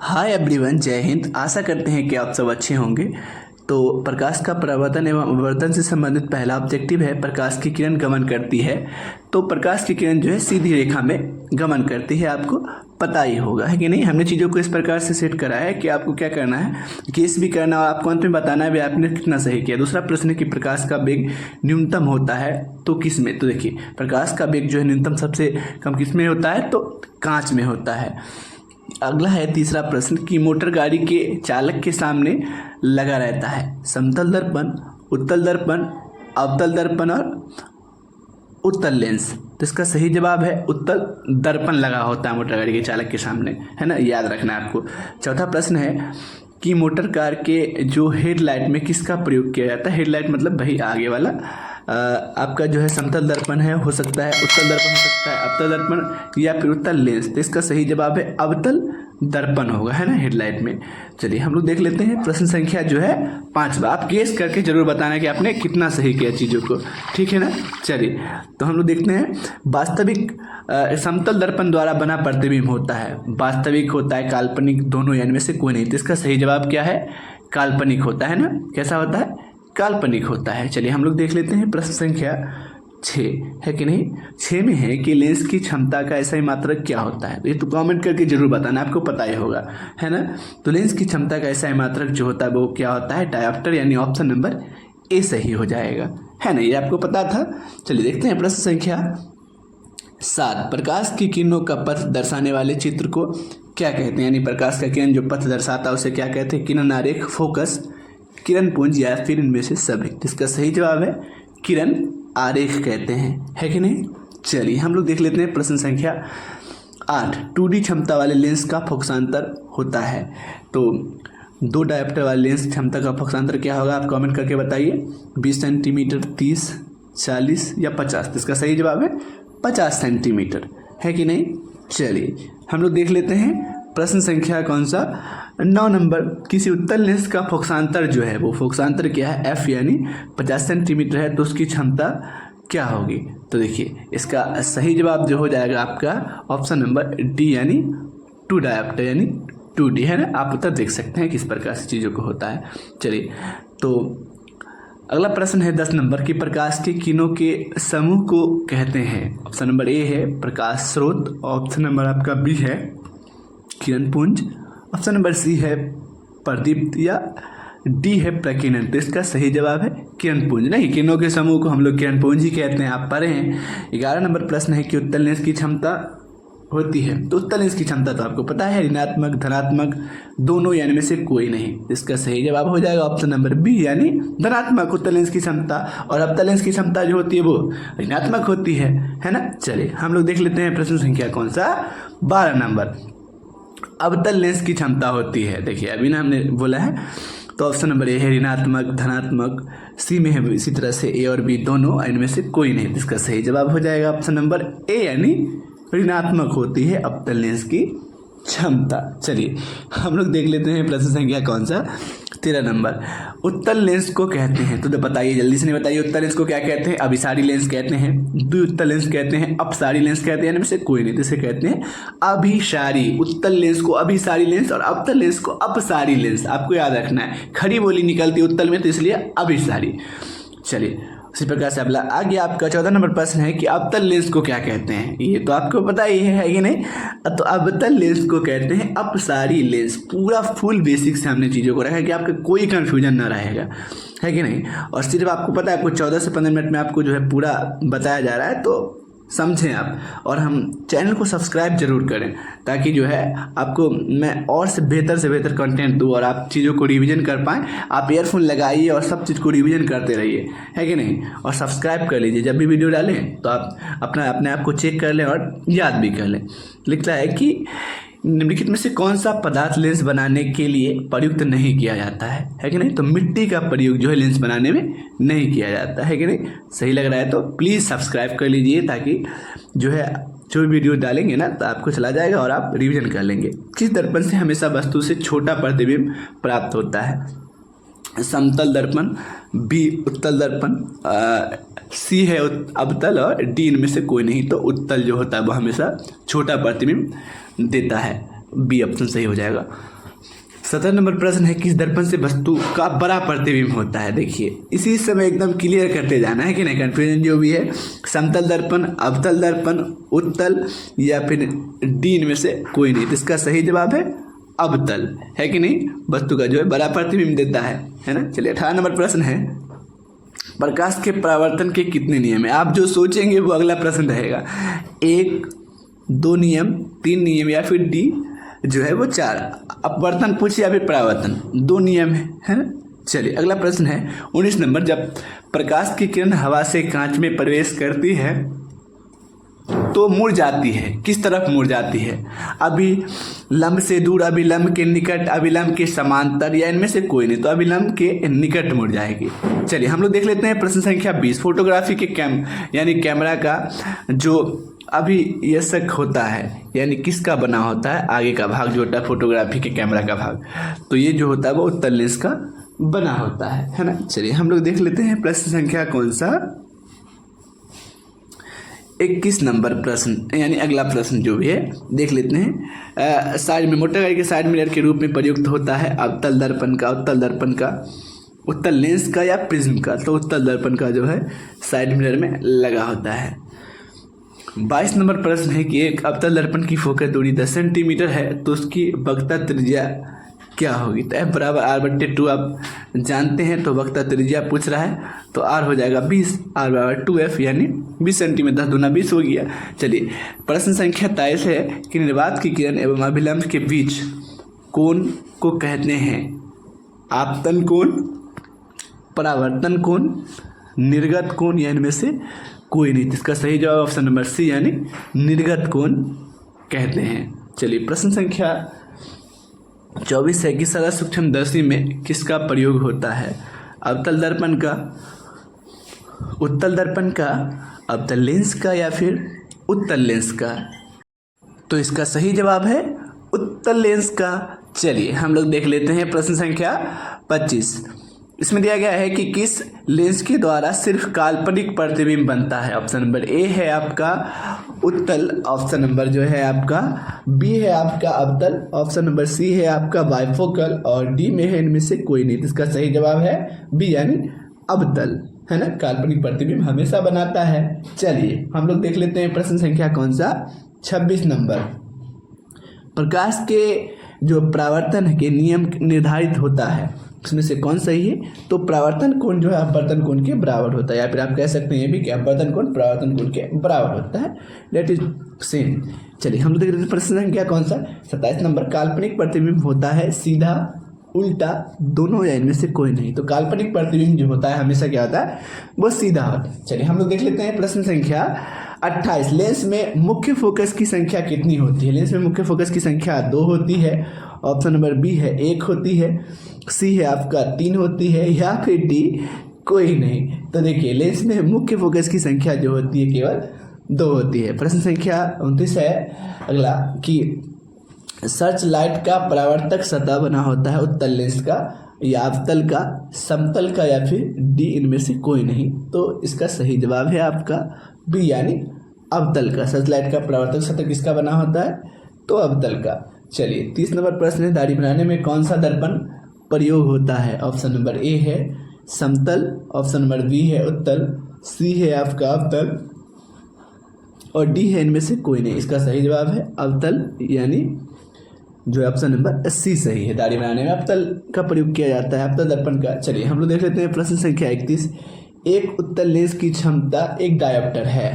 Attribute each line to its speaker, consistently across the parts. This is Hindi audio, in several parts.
Speaker 1: हाय एवरीवन, जय हिंद। आशा करते हैं कि आप सब अच्छे होंगे। तो प्रकाश का परावर्तन एवं अपवर्तन से संबंधित पहला ऑब्जेक्टिव है प्रकाश की किरण गमन करती है। तो प्रकाश की किरण जो है सीधी रेखा में गमन करती है, आपको पता ही होगा, है कि नहीं। हमने चीज़ों को इस प्रकार से सेट करा है कि आपको क्या करना है, गेस भी करना और आपको अंत में बताना है भी आपने कितना सही किया। दूसरा प्रश्न है कि प्रकाश का वेग न्यूनतम होता है तो किस में। तो देखिए, प्रकाश का वेग जो है न्यूनतम सबसे कम किस में होता है, तो कांच में होता है। अगला है तीसरा प्रश्न कि मोटर गाड़ी के चालक के सामने लगा रहता है समतल दर्पण, उत्तल दर्पण, अवतल दर्पण और उत्तल लेंस। तो इसका सही जवाब है उत्तल दर्पण लगा होता है मोटर गाड़ी के चालक के सामने, है ना, याद रखना है आपको। चौथा प्रश्न है कि मोटर कार के जो हेडलाइट में किसका प्रयोग किया जाता है। हेडलाइट मतलब भाई आगे वाला आपका जो है समतल दर्पण है, हो सकता है उत्तल दर्पण, हो सकता है अवतल दर्पण या फिर उत्तल लेंस। तो इसका सही जवाब है अवतल दर्पण होगा, है ना, हेडलाइट में। चलिए हम लोग देख लेते हैं प्रश्न संख्या जो है 5। आप गेस करके जरूर बताना कि आपने कितना सही किया चीज़ों को, ठीक है ना। चलिए तो हम लोग देखते हैं वास्तविक समतल दर्पण द्वारा बना प्रतिबिंब होता है। वास्तविक होता है, काल्पनिक, दोनों या इनमें से कोई नहीं। तो इसका सही जवाब क्या है, काल्पनिक होता है ना। कैसा होता है, काल्पनिक होता है। चलिए हम लोग देख लेते हैं प्रश्न संख्या 6, है कि नहीं। 6 में है कि लेंस की क्षमता का ऐसा ही मात्रक क्या होता है। तो ये तो कमेंट करके जरूर बताना, आपको पता ही होगा, है ना। तो लेंस की क्षमता का ऐसा ही मात्रक जो होता है वो क्या होता है, डायोप्टर, यानी ऑप्शन नंबर ए सही हो जाएगा, है ना। ये आपको पता था। चलिए देखते हैं प्रश्न संख्या 7। प्रकाश की किरणों का पथ दर्शाने वाले चित्र को क्या कहते हैं। यानी प्रकाश का किरण जो पथ दर्शाता है उसे क्या कहते हैं, किरण आरेख, फोकस, किरण पुंज या फिर इनमें से सभी। इसका सही जवाब है किरण आरेख कहते हैं, है कि नहीं। चलिए हम लोग देख लेते हैं प्रश्न संख्या 8। 2D क्षमता वाले लेंस का फोकसांतर होता है। तो 2 डायोप्टर वाले लेंस क्षमता का फोकसांतर क्या होगा, आप कमेंट करके बताइए। 20 सेंटीमीटर, 30, 40 या 50। तो इसका सही जवाब है 50 सेंटीमीटर, है कि नहीं। चलिए हम लोग देख लेते हैं प्रश्न संख्या कौन सा, 9 नंबर। किसी उत्तल लेंस का फोकसांतर जो है वो फोकसांतर क्या है, एफ, यानी 50 सेंटीमीटर है, तो उसकी क्षमता क्या होगी। तो देखिए इसका सही जवाब जो हो जाएगा आपका ऑप्शन नंबर डी, यानी 2 डायोप्टर, यानी 2D, है ना। आप उत्तर देख सकते हैं किस प्रकार से चीज़ों को होता है। चलिए तो अगला प्रश्न है 10 नंबर की प्रकाश के किरणों के समूह को कहते हैं। ऑप्शन नंबर ए है प्रकाश स्रोत, ऑप्शन नंबर आपका बी है किरण पुंज, ऑप्शन नंबर सी है प्रदीप्त या डी है प्रकीर्णन। तो इसका सही जवाब है किरण पुंज। नहीं, किरणों के समूह को हम लोग किरण पुंज ही कहते हैं, आप पढ़े हैं। 11 नंबर प्रश्न है कि उत्तल लेंस की क्षमता होती है। तो उत्तल लेंस की क्षमता तो आपको पता है, ऋणात्मक, धनात्मक, दोनों यानी में से कोई नहीं। इसका सही जवाब हो जाएगा ऑप्शन नंबर बी, यानी धनात्मक उत्तल लेंस की क्षमता। और अवतल लेंस की क्षमता जो होती है वो ऋणात्मक होती है ना। चलिए हम लोग देख लेते हैं प्रश्न संख्या कौन सा, 12 नंबर। अवतल लेंस की क्षमता होती है, देखिए अभी ना हमने बोला है, तो ऑप्शन नंबर ए है ऋणात्मक, धनात्मक, सी में है इसी तरह से ए और बी दोनों, इनमें से कोई नहीं। इसका सही जवाब हो जाएगा ऑप्शन नंबर ए, यानी ऋणात्मक होती है अवतल लेंस की क्षमता। चलिए हम लोग देख लेते हैं प्रश्न संख्या कौन सा, 13 नंबर। उत्तल लेंस को कहते हैं, तो बताइए जल्दी से, नहीं बताइए उत्तल लेंस को क्या कहते हैं। अभिसारी लेंस कहते हैं, द्विउत्तल लेंस कहते हैं, अपसारी लेंस कहते हैं, इनमें से कोई नहीं। तो इसे कहते हैं अभिसारी। उत्तल लेंस को अभिसारी लेंस और अवतल लेंस को अपसारी लेंस, आपको याद रखना है। खड़ी बोली निकलती है उत्तल में, तो इसलिए अभिसारी। चलिए उसी प्रकार से अगला आ गया आपका 14 नंबर प्रश्न है कि अवतल लेंस को क्या कहते हैं। ये तो आपको पता ही है कि नहीं। तो अवतल लेंस को कहते हैं अपसारी लेंस। पूरा फुल बेसिक से हमने चीज़ों को रखा है कि आपका कोई कंफ्यूजन ना रहेगा, है कि नहीं। और सिर्फ आपको पता है, आपको 14 से 15 मिनट में आपको जो है पूरा बताया जा रहा है, तो समझें आप। और हम चैनल को सब्सक्राइब जरूर करें, ताकि जो है आपको मैं और से बेहतर कंटेंट दूँ और आप चीज़ों को रिवीजन कर पाएँ। आप ईयरफोन लगाइए और सब चीज़ को रिवीजन करते रहिए, है कि नहीं। और सब्सक्राइब कर लीजिए, जब भी वीडियो डालें तो आप अपने आप को चेक कर लें और याद भी कर लें। लिखता है कि निम्नलिखित में से कौन सा पदार्थ लेंस बनाने के लिए प्रयुक्त नहीं किया जाता है कि नहीं। तो मिट्टी का प्रयोग जो है लेंस बनाने में नहीं किया जाता है कि नहीं। सही लग रहा है तो प्लीज़ सब्सक्राइब कर लीजिए, ताकि जो है जो भी वीडियो डालेंगे ना तो आपको चला जाएगा और आप रिवीजन कर लेंगे। किस दर्पण से हमेशा वस्तु से छोटा प्रतिबिंब प्राप्त होता है। समतल दर्पण, बी उत्तल दर्पण, सी है अवतल और डी इनमें से कोई नहीं। तो उत्तल जो होता है वो हमेशा छोटा प्रतिबिंब देता है। बी ऑप्शन सही हो जाएगा। 17 नंबर प्रश्न है, किस दर्पण से वस्तु का बड़ा प्रतिबिंब होता है। देखिए इसी समय एकदम क्लियर करते जाना है कि नहीं, कंफ्यूजन जो भी है, समतल दर्पण, अवतल दर्पण, उत्तल या फिर डी इनमें से कोई नहीं। तो इसका सही जवाब है अवतल, है कि नहीं, वस्तु का जो है बड़ा प्रतिबिंब देता है ना। चलिए 18 नंबर प्रश्न है, प्रकाश के परावर्तन के कितने नियम है। आप जो सोचेंगे वो अगला प्रश्न रहेगा, 1, 2 नियम, 3 नियम या फिर डी जो है वो 4। अपवर्तन पूछे या फिर परावर्तन, 2 नियम है ना। चलिए अगला प्रश्न है 19 नंबर, जब प्रकाश की किरण हवा से कांच में प्रवेश करती है तो मुड़ जाती है, किस तरफ मुड़ जाती है। अभिलंब से दूर, अभिलंब के निकट, अभिलंब के समांतर या इनमें से कोई नहीं। तो अभिलंब के निकट मुड़ जाएगी। चलिए हम लोग देख लेते हैं प्रश्न संख्या 20, फोटोग्राफी के यानी कैमरा का जो अभियशक होता है, यानी किसका बना होता है, आगे का भाग जो होता है फोटोग्राफी के कैमरा का भाग, तो ये जो होता है वो उत्तल लेंस का बना होता है ना। चलिए हम लोग देख लेते हैं प्रश्न संख्या कौन सा, 21 नंबर प्रश्न, यानी अगला प्रश्न जो भी है देख लेते हैं। साइड में मोटर गाड़ी के साइड मिरर के रूप में प्रयुक्त होता है अवतल दर्पण का, उत्तल दर्पण का, उत्तल लेंस का या प्रिज्म का। तो उत्तल दर्पण का जो है साइड मिरर में लगा होता है। 22 नंबर प्रश्न है कि एक अवतल दर्पण की फोकस दूरी 10 सेंटीमीटर है तो उसकी वक्रता त्रिज्या क्या होगी। तो F बराबर R/2 आप जानते हैं, तो वक्रता त्रिज्या पूछ रहा है तो R हो जाएगा 20, R बराबर 2F यानी 20 सेंटीमीटर, 10 दूना 20 हो गया। चलिए प्रश्न संख्या 23 है कि निर्वात की किरण एवं अभिलंब के बीच कोण को कहते हैं आपतन कोण, परावर्तन कोण, निर्गत कोण या इनमें से कोई नहीं। इसका सही जवाब ऑप्शन नंबर सी यानी निर्गत कोण कहते हैं। चलिए प्रश्न संख्या 24 है कि सरल सूक्ष्मदर्शी में किसका प्रयोग होता है। अवतल दर्पण का, उत्तल दर्पण का, अवतल लेंस का या फिर उत्तल लेंस का। तो इसका सही जवाब है उत्तल लेंस का। चलिए हम लोग देख लेते हैं प्रश्न संख्या 25। इसमें दिया गया है कि किस लेंस के द्वारा सिर्फ काल्पनिक प्रतिबिंब बनता है। ऑप्शन नंबर ए है आपका उत्तल, ऑप्शन नंबर जो है आपका बी है आपका अवतल, ऑप्शन नंबर सी है आपका बाइफोकल और डी में है इनमें से कोई नहीं। इसका सही जवाब है बी यानी अवतल, है ना, काल्पनिक प्रतिबिंब हमेशा बनाता है। चलिए हम लोग देख लेते हैं प्रश्न संख्या कौन सा, 26 नंबर। प्रकाश के जो परावर्तन के नियम निर्धारित होता है उसमें से कौन सही है। तो परावर्तन कोण जो है अपवर्तन कोण के बराबर होता है, या फिर आप कह सकते हैं ये भी कि अपवर्तन कोण परावर्तन कोण के बराबर होता है, दैट इज सेम। चलिए हम लोग देख रहे हैं प्रश्न संख्या कौन सा, 27 नंबर। काल्पनिक प्रतिबिंब होता है सीधा, उल्टा, दोनों या इनमें से कोई नहीं। तो काल्पनिक प्रतिबिंब जो होता है हमेशा क्या होता है, वो सीधा होता है। चलिए हम लोग देख लेते हैं प्रश्न संख्या 28। लेंस में मुख्य फोकस की संख्या कितनी होती है। लेंस में मुख्य फोकस की संख्या 2 होती है, ऑप्शन नंबर बी है 1 होती है, सी है आपका 3 होती है या फिर डी कोई नहीं। तो देखिए लेंस में मुख्य फोकस की संख्या जो होती है केवल 2 होती है। प्रश्न संख्या 29 है अगला कि सर्च लाइट का परावर्तक सतह बना होता है उत्तल लेंस का या अवतल का, समतल का या फिर डी इनमें से कोई नहीं। तो इसका सही जवाब है आपका बी यानी अवतल का। सर्च लाइट का परावर्तक सतह किसका बना होता है, तो अवतल का। चलिए 30 नंबर प्रश्न है, दाढ़ी बनाने में कौन सा दर्पण प्रयोग होता है। ऑप्शन नंबर ए है समतल, ऑप्शन नंबर बी है उत्तल, सी है आपका अवतल और डी है इनमें से कोई नहीं। इसका सही जवाब है अवतल यानी जो ऑप्शन नंबर सी सही है। दाढ़ी बनाने में अवतल का प्रयोग किया जाता है, अवतल दर्पण का। चलिए हम लोग देख लेते हैं प्रश्न संख्या 31। एक उत्तल लेंस की क्षमता एक डायोप्टर है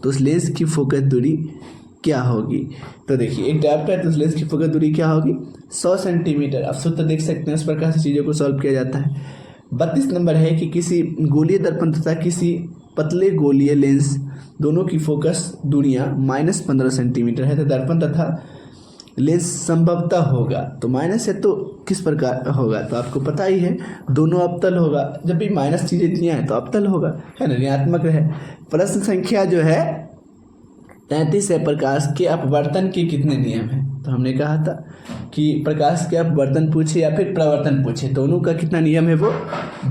Speaker 1: तो उस लेंस की फोकस दूरी क्या होगी। तो देखिए एक डायोप्टर है तो उस लेंस की फोकस दूरी क्या होगी, 100 सेंटीमीटर। आप सूत्र देख सकते हैं, उस प्रकार से चीज़ों को सॉल्व किया जाता है। 32 नंबर है कि किसी गोलीय दर्पण तथा किसी पतले गोलीय लेंस दोनों की फोकस दूरियाँ -15 सेंटीमीटर है तो दर्पण तथा लेंस संभवतः होगा। तो माइनस है तो किस प्रकार होगा, तो आपको पता ही है दोनों अवतल होगा। जब भी माइनस चीज़ें दिया है तो अवतल होगा, है ना, ऋणात्मक है। प्रश्न संख्या जो है 33 है, प्रकाश के अपवर्तन के कितने नियम हैं। तो हमने कहा था कि प्रकाश के अपवर्तन पूछे या फिर प्रवर्तन पूछे, दोनों का कितना नियम है, वो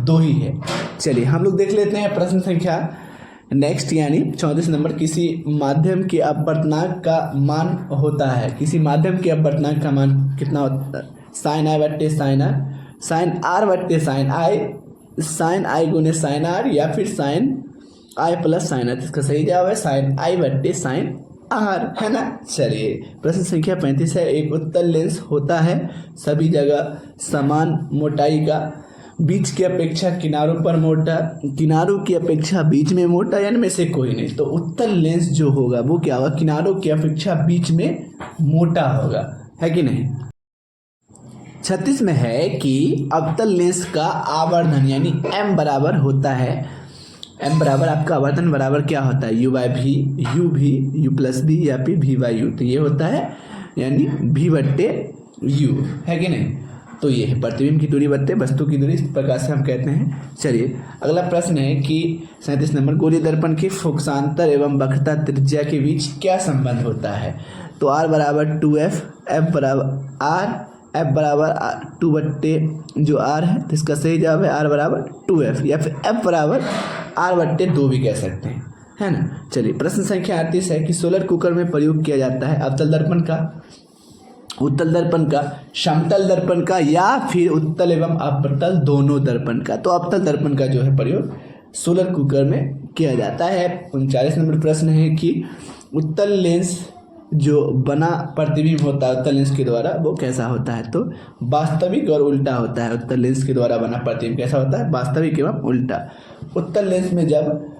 Speaker 1: 2 ही है। चलिए हम लोग देख लेते हैं प्रश्न संख्या नेक्स्ट यानी 34 नंबर, किसी माध्यम के अपवर्तनांक का मान होता है। किसी माध्यम के अपवर्तनांक का मान कितना होता है? साइन आई बट्टे साइन आर, साइन आर बट्टे साइन आई, साइन आई गुने साइन आर, या फिर sine I plus sine R. इसका सही जवाब है साइन आई बट्टे साइन आर, है ना। चलिए प्रश्न संख्या 35 है। एक उत्तल लेंस होता है सभी जगह समान मोटाई का, बीच की अपेक्षा किनारों पर मोटा, किनारों की अपेक्षा बीच में मोटा, या इनमें से कोई नहीं। तो उत्तल लेंस जो होगा वो क्या होगा? किनारों की अपेक्षा बीच में मोटा होगा, है कि नहीं। 36 में है कि अवतल लेंस का आवर्धन यानी m बराबर होता है, m बराबर आपका आवर्धन बराबर क्या होता है? u बाई भी, u भी, u प्लस भी, या फिर v बाई यू। तो ये होता है यानी v बट्टे u, है कि नहीं। तो ये है प्रतिबिंब की दूरी बट्टे वस्तु की दूरी, इस प्रकार से हम कहते हैं। चलिए अगला प्रश्न है कि 37 नंबर, गोलीय दर्पण के फोकसांतर एवं वक्रता त्रिज्या के बीच क्या संबंध होता है? तो r बराबर 2f, f बराबर r, f बराबर 2 बट्टे जो r है, तो इसका सही जवाब है r बराबर 2f, या फिर f बराबर r बट्टे 2 भी कह सकते हैं, है ना। चलिए प्रश्न संख्या 38 है कि सोलर कुकर में प्रयोग किया जाता है अवतल दर्पण का, उत्तल दर्पण का, समतल दर्पण का, या फिर उत्तल एवं अवतल दोनों दर्पण का। तो अवतल दर्पण का जो है प्रयोग सोलर कुकर में किया जाता है। 39 नंबर प्रश्न है कि उत्तल लेंस जो बना प्रतिबिंब होता है उत्तल लेंस के द्वारा वो कैसा होता है? तो वास्तविक और उल्टा होता है। उत्तल लेंस के द्वारा बना प्रतिबिंब कैसा होता है? वास्तविक एवं उल्टा। उत्तल लेंस में जब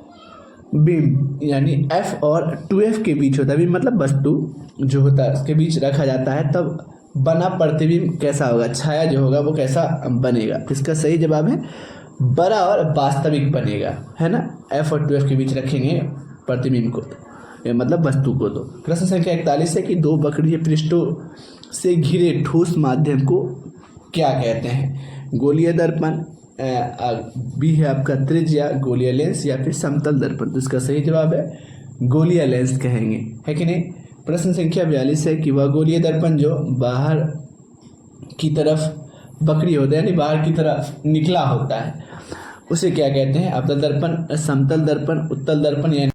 Speaker 1: बीम यानी f और 2f के बीच होता है, बीम मतलब वस्तु जो होता है उसके बीच रखा जाता है, तब बना प्रतिबिंब कैसा होगा? छाया जो होगा वो कैसा बनेगा? इसका सही जवाब है बड़ा और वास्तविक बनेगा, है ना। f और 2f के बीच रखेंगे प्रतिबिंब को, मतलब वस्तु को। तो प्रश्न संख्या 41 है कि दो वक्रीय पृष्ठों से घिरे ठोस माध्यम को क्या कहते हैं? गोलीय दर्पण, बी है आपका त्रिज्या, गोलीय लेंस, या फिर समतल दर्पण। तो इसका सही जवाब है गोलीय लेंस कहेंगे, है कि नहीं। प्रश्न संख्या 42 है कि वह गोलीय दर्पण जो बाहर की तरफ वक्री होता है यानी बाहर की तरफ निकला होता है उसे क्या कहते हैं? अवतल दर्पण, समतल दर्पण, उत्तल दर्पण, यानी